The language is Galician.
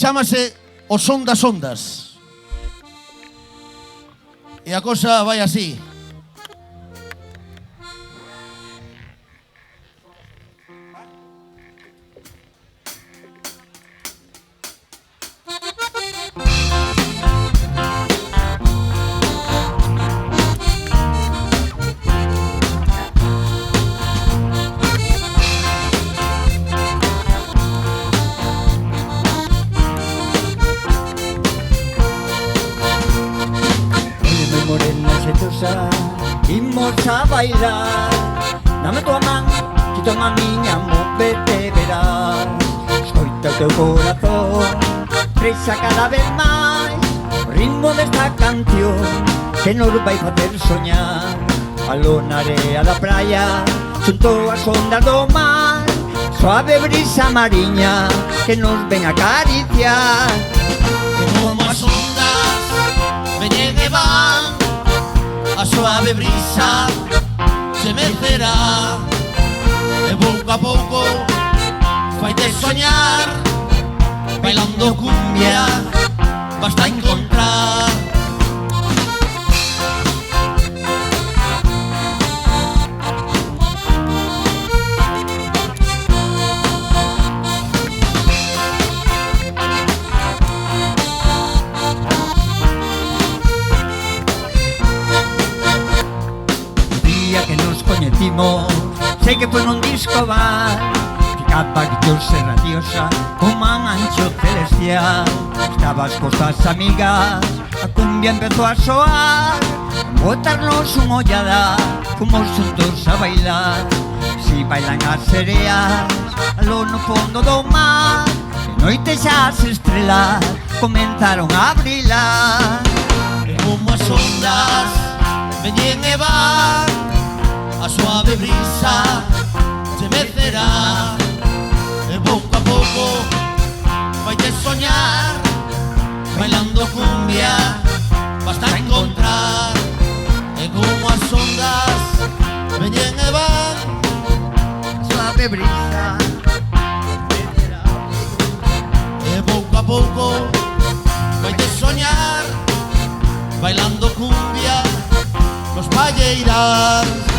Chámase O Son das Ondas. E a cosa vai así. Imos a bailar, dame tua man, que toma miña, móvete verás. Escoita o teu corazón, presa cada vez máis o ritmo desta canción que nos vai facer soñar. Aló na area da praia, xunto as ondas do mar, suave brisa mariña que nos ven acariciar. Como as ondas veñen e van, a suave brisa se mecerá e pouco a pouco faite soñar. Bailando cumbia basta encontrar. Sei que foi nun disco bar, ficaba gritosa e radiosa como un ancho celestial. Estabas cosas amigas, a cumbia empezou a soar, botarnos unha ollada, fomos xuntos a bailar. Si bailan as sereas, aló no fondo do mar, de noite xa as estrelas comenzaron a brillar. E como as ondas veñen e van, a suave brisa se mecerá e pouco a pouco vaite soñar. Bailando cumbia basta encontrar. E como as ondas veñen e van, a suave brisa mecerá e pouco a pouco vaite soñar. Bailando cumbia nos valleiras.